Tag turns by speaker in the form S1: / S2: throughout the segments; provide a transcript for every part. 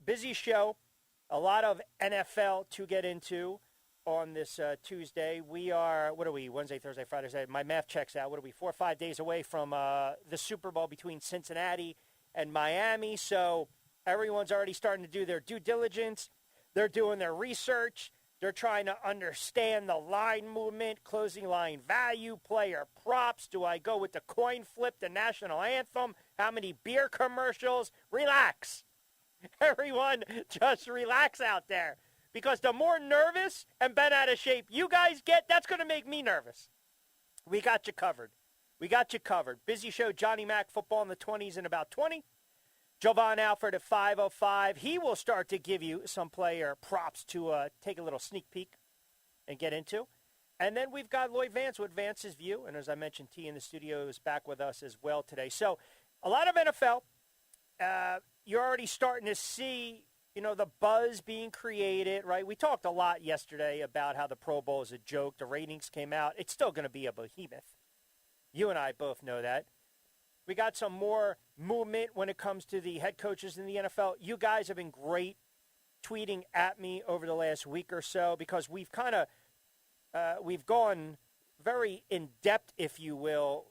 S1: Busy show. A lot of NFL to get into on this Tuesday. We are, what are we, Wednesday, Thursday, Friday, Saturday? My math checks out. What are we, 4 or 5 days away from the Super Bowl between Cincinnati and Miami. So everyone's already starting to do their due diligence. They're doing their research. They're trying to understand the line movement, closing line value, player props. Do I go with the coin flip, the national anthem? How many beer commercials? Relax. Everyone, just relax out there. Because the more nervous and bent out of shape you guys get, that's going to make me nervous. We got you covered. We got you covered. Busy show, Johnny Mac, football in the 20s in about 20. Jovan Alford at 5:05. He will start to give you some player props to take a little sneak peek and get into. And then we've got Lloyd Vance with Vance's View. And as I mentioned, T in the studio is back with us as well today. So a lot of NFL. You're already starting to see, the buzz being created, right? We talked a lot yesterday about how the Pro Bowl is a joke. The ratings came out. It's still going to be a behemoth. You and I both know that. We got some more movement when it comes to the head coaches in the NFL. You guys have been great tweeting at me over the last week or so because we've we've gone very in-depth, if you will,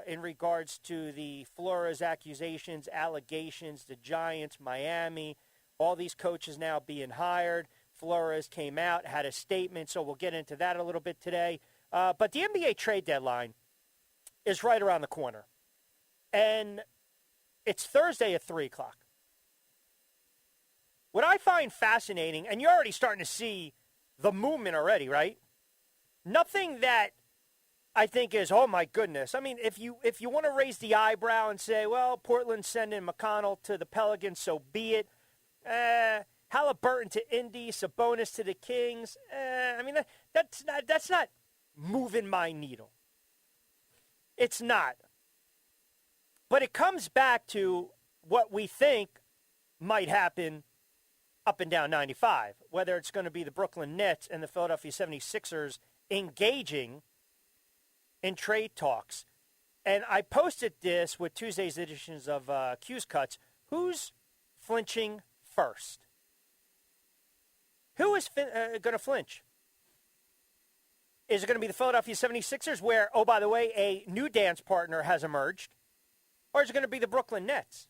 S1: in regards to the Flores accusations, allegations, the Giants, Miami, all these coaches now being hired. Flores came out, had a statement, so we'll get into that a little bit today. But the NBA trade deadline is right around the corner. And it's Thursday at 3 o'clock. What I find fascinating, and you're already starting to see the movement already, right? Nothing that I think is, oh, my goodness. I mean, if you want to raise the eyebrow and say, well, Portland's sending McConnell to the Pelicans, so be it. Halliburton to Indy, Sabonis to the Kings. I mean, that's not moving my needle. It's not. But it comes back to what we think might happen up and down 95, whether it's going to be the Brooklyn Nets and the Philadelphia 76ers engaging in trade talks. And I posted this with Tuesday's editions of Q's Cuts. Who's flinching first? Who is going to flinch? Is it going to be the Philadelphia 76ers where, oh, by the way, a new dance partner has emerged? Or is it going to be the Brooklyn Nets?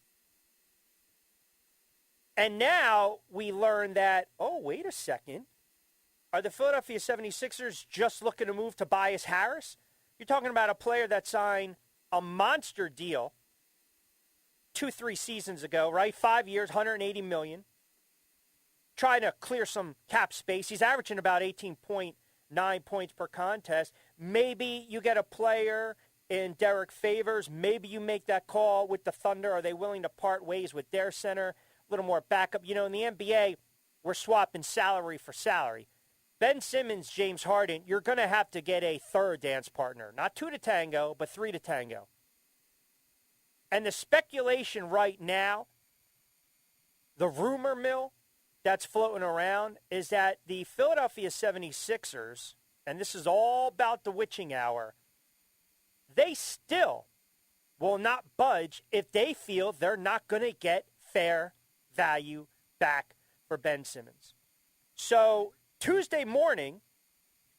S1: And now we learn that, oh, wait a second. Are the Philadelphia 76ers just looking to move Tobias Harris? You're talking about a player that signed a monster deal 2-3 seasons ago, right? 5 years, $180 million. Trying to clear some cap space. He's averaging about 18.9 points per contest. Maybe you get a player in Derek Favors. Maybe you make that call with the Thunder. Are they willing to part ways with their center? A little more backup. In the NBA, we're swapping salary for salary. Ben Simmons, James Harden, you're going to have to get a third dance partner. Not 2 to tango, but 3 to tango. And the speculation right now, the rumor mill that's floating around, is that the Philadelphia 76ers, and this is all about the witching hour, they still will not budge if they feel they're not going to get fair value back for Ben Simmons. So Tuesday morning,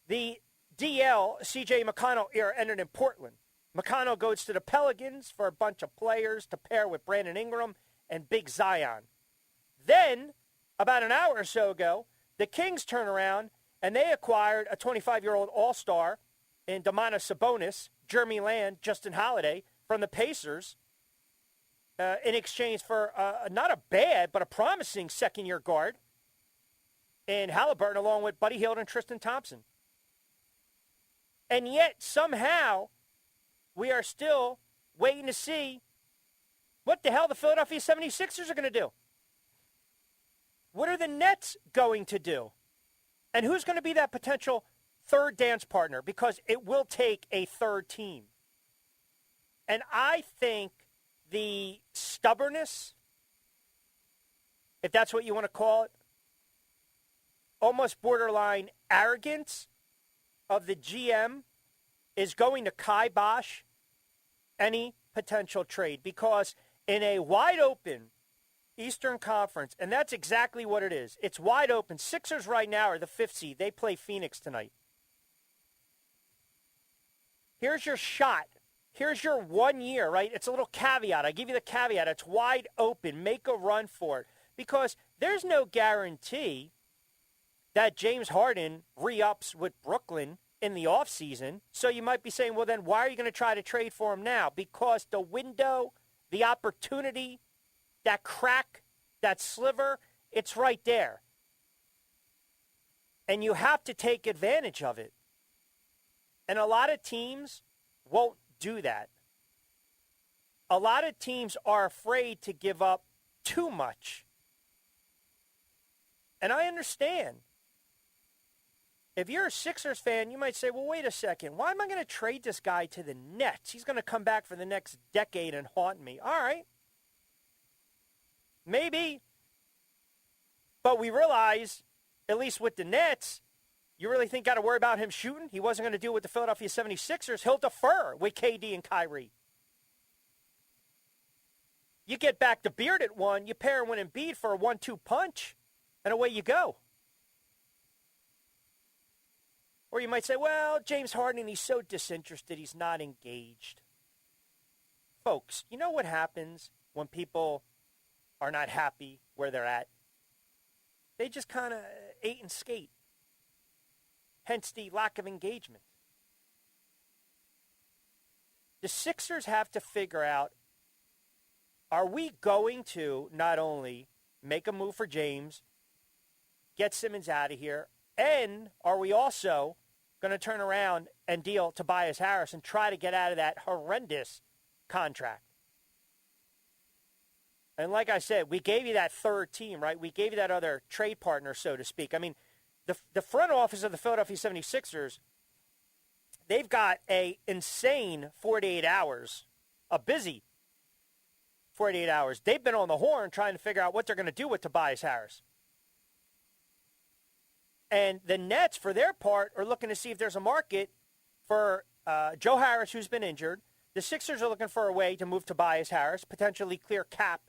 S1: the DL CJ McConnell era ended in Portland. McConnell goes to the Pelicans for a bunch of players to pair with Brandon Ingram and Big Zion. Then, about an hour or so ago, the Kings turn around and they acquired a 25-year-old all-star in Domantas Sabonis, Jeremy Lamb, Justin Holiday from the Pacers in exchange for not a bad but a promising second-year guard in Halliburton along with Buddy Hield and Tristan Thompson. And yet, somehow, we are still waiting to see what the hell the Philadelphia 76ers are going to do. What are the Nets going to do? And who's going to be that potential third dance partner? Because it will take a third team. And I think the stubbornness, if that's what you want to call it, almost borderline arrogance of the GM is going to kibosh any potential trade. Because in a wide open Eastern Conference, and that's exactly what it is. It's wide open. Sixers right now are the 5th seed. They play Phoenix tonight. Here's your shot. Here's your 1 year, right? It's a little caveat. I give you the caveat. It's wide open. Make a run for it. Because there's no guarantee that James Harden re-ups with Brooklyn in the offseason. So you might be saying, well, then why are you going to try to trade for him now? Because the window, the opportunity, that crack, that sliver, it's right there. And you have to take advantage of it. And a lot of teams won't do that. A lot of teams are afraid to give up too much. And I understand. If you're a Sixers fan, you might say, well, wait a second. Why am I going to trade this guy to the Nets? He's going to come back for the next decade and haunt me. All right. Maybe. But we realize, at least with the Nets, you really think got to worry about him shooting? He wasn't going to do it with the Philadelphia 76ers. He'll defer with KD and Kyrie. You get back to Beard at one, you pair him with Embiid for a 1-2 punch, and away you go. Or you might say, well, James Harden, he's so disinterested, he's not engaged. Folks, you know what happens when people are not happy where they're at? They just kind of ate and skate. Hence the lack of engagement. The Sixers have to figure out, are we going to not only make a move for James, get Simmons out of here, and are we also going to turn around and deal Tobias Harris and try to get out of that horrendous contract? And like I said, we gave you that third team, right? We gave you that other trade partner, so to speak. I mean, the front office of the Philadelphia 76ers, they've got a insane 48 hours, a busy 48 hours. They've been on the horn trying to figure out what they're going to do with Tobias Harris. And the Nets, for their part, are looking to see if there's a market for Joe Harris, who's been injured. The Sixers are looking for a way to move Tobias Harris, potentially clear cap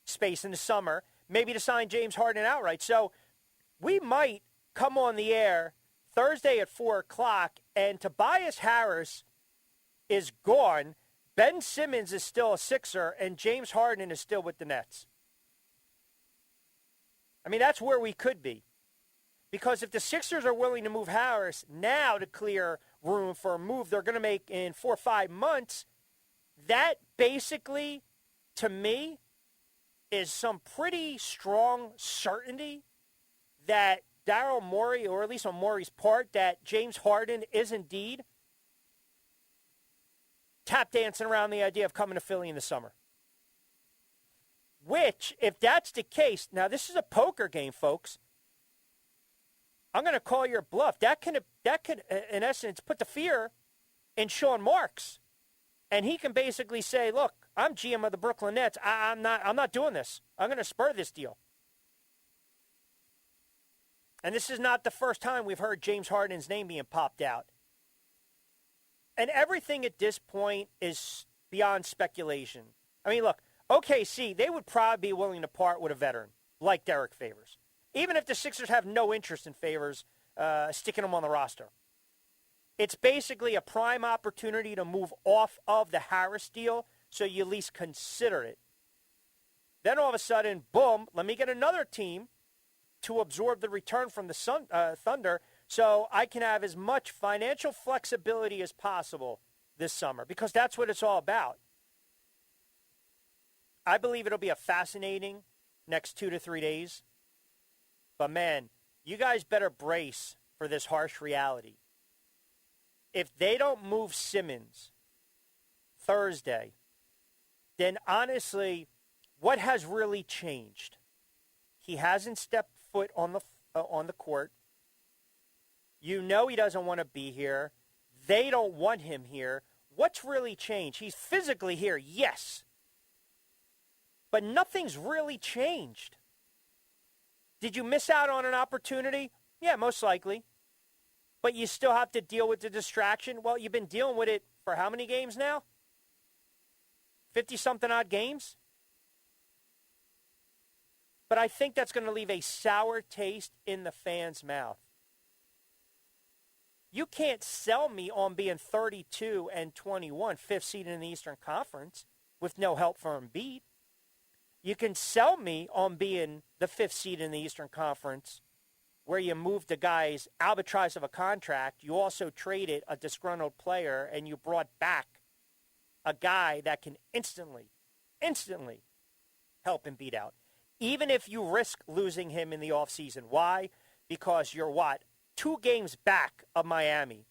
S1: space in the summer, maybe to sign James Harden outright. So we might come on the air Thursday at 4 o'clock, and Tobias Harris is gone. Ben Simmons is still a Sixer, and James Harden is still with the Nets. I mean, that's where we could be. Because if the Sixers are willing to move Harris now to clear room for a move they're going to make in 4 or 5 months, that basically, to me, is some pretty strong certainty that Daryl Morey, or at least on Morey's part, that James Harden is indeed tap dancing around the idea of coming to Philly in the summer. Which, if that's the case, now this is a poker game, folks. I'm going to call your bluff. That could, in essence, put the fear in Sean Marks. And he can basically say, look, I'm GM of the Brooklyn Nets. I'm not doing this. I'm going to spur this deal. And this is not the first time we've heard James Harden's name being popped out. And everything at this point is beyond speculation. I mean, look, OKC, they would probably be willing to part with a veteran like Derek Favors. Even if the Sixers have no interest in Favors sticking him on the roster. It's basically a prime opportunity to move off of the Harris deal, so you at least consider it. Then all of a sudden, boom, let me get another team to absorb the return from the Thunder so I can have as much financial flexibility as possible this summer, because that's what it's all about. I believe it'll be a fascinating next 2 to 3 days. But, man, you guys better brace for this harsh reality. If they don't move Simmons Thursday, then honestly, what has really changed? He hasn't stepped foot on the court. You know he doesn't want to be here. They don't want him here. What's really changed? He's physically here, yes. But nothing's really changed. Did you miss out on an opportunity? Yeah, most likely. But you still have to deal with the distraction. Well, you've been dealing with it for how many games now? 50-something odd games? but I think that's going to leave a sour taste in the fans' mouth. You can't sell me on being 32 and 21, fifth seed in the Eastern Conference, with no help from Embiid. You can sell me on being the fifth seed in the Eastern Conference, where you moved the guy's albatross of a contract. You also traded a disgruntled player, and you brought back a guy that can instantly help Embiid out. Even if you risk losing him in the offseason. Why? Because you're what? 2 games back of Miami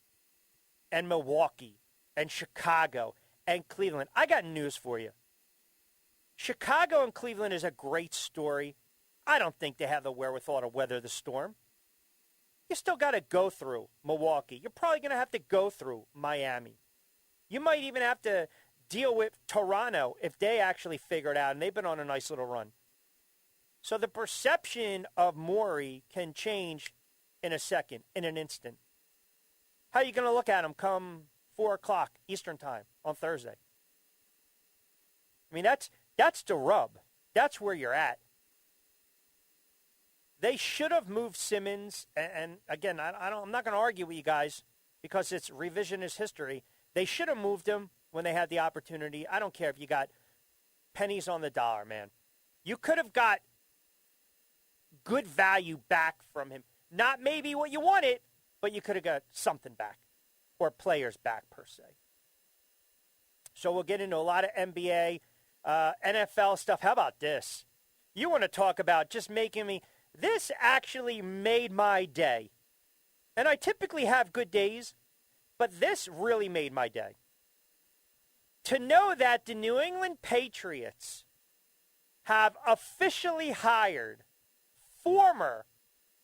S1: and Milwaukee and Chicago and Cleveland. I got news for you. Chicago and Cleveland is a great story. I don't think they have the wherewithal to weather the storm. You still got to go through Milwaukee. You're probably going to have to go through Miami. You might even have to deal with Toronto if they actually figure it out, and they've been on a nice little run. So the perception of Morey can change in a second, in an instant. How are you going to look at him come 4 o'clock Eastern time on Thursday? I mean, that's the rub. That's where you're at. They should have moved Simmons, and again, I'm not going to argue with you guys because it's revisionist history. They should have moved him when they had the opportunity. I don't care if you got pennies on the dollar, man. You could have got good value back from him. Not maybe what you wanted, but you could have got something back or players back per se. So we'll get into a lot of NBA, NFL stuff. How about this? You want to talk about just making me... This actually made my day. And I typically have good days, but this really made my day. To know that the New England Patriots have officially hired former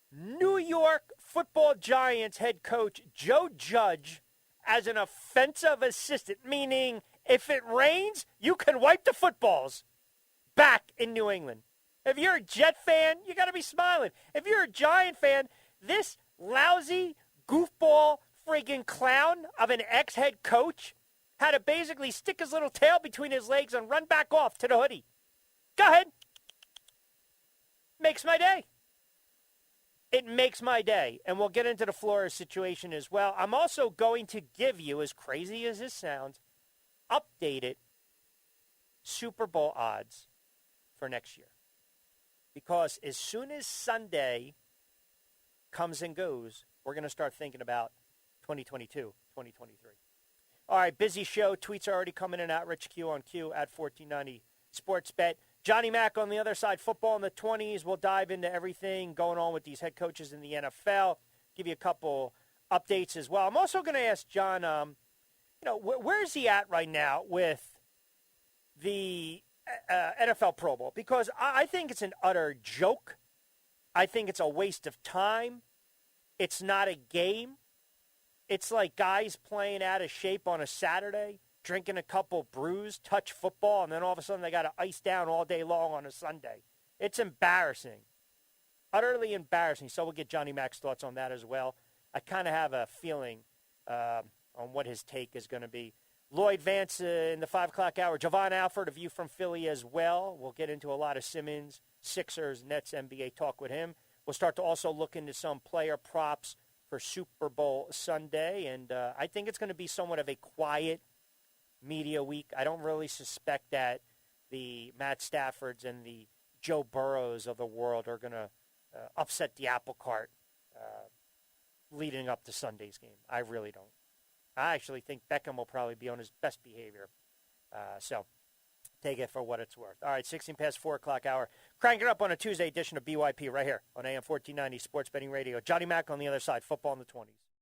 S1: New York Football Giants head coach Joe Judge as an offensive assistant, meaning if it rains, you can wipe the footballs back in New England. If you're a Jet fan, you got to be smiling. If you're a Giant fan, this lousy, goofball, friggin' clown of an ex-head coach had to basically stick his little tail between his legs and run back off to the hoodie. Go ahead. Makes my day. It makes my day. And we'll get into the Flores situation as well. I'm also going to give you, as crazy as this sounds, updated Super Bowl odds for next year. Because as soon as Sunday comes and goes, we're going to start thinking about 2022, 2023. All right, busy show. Tweets are already coming in at Rich Q on Q at 1490 Sportsbet. Johnny Mack on the other side, football in the 20s. We'll dive into everything going on with these head coaches in the NFL. Give you a couple updates as well. I'm also going to ask John, where's he at right now with the NFL Pro Bowl? Because I think it's an utter joke. I think it's a waste of time. It's not a game. It's like guys playing out of shape on a Saturday, drinking a couple brews, touch football, and then all of a sudden they got to ice down all day long on a Sunday. It's embarrassing. Utterly embarrassing. So we'll get Johnny Mack's thoughts on that as well. I kind of have a feeling on what his take is going to be. Lloyd Vance in the 5 o'clock hour. Javon Alford, a view from Philly as well. We'll get into a lot of Simmons, Sixers, Nets, NBA talk with him. We'll start to also look into some player props for Super Bowl Sunday. And I think it's going to be somewhat of a quiet media week. I don't really suspect that the Matt Staffords and the Joe Burrows of the world are going to upset the apple cart leading up to Sunday's game. I really don't. I actually think Beckham will probably be on his best behavior. So take it for what it's worth. All right, 16 past 4 o'clock hour. Crank it up on a Tuesday edition of BYP right here on AM 1490 Sports Betting Radio. Johnny Mack on the other side, football in the 20s.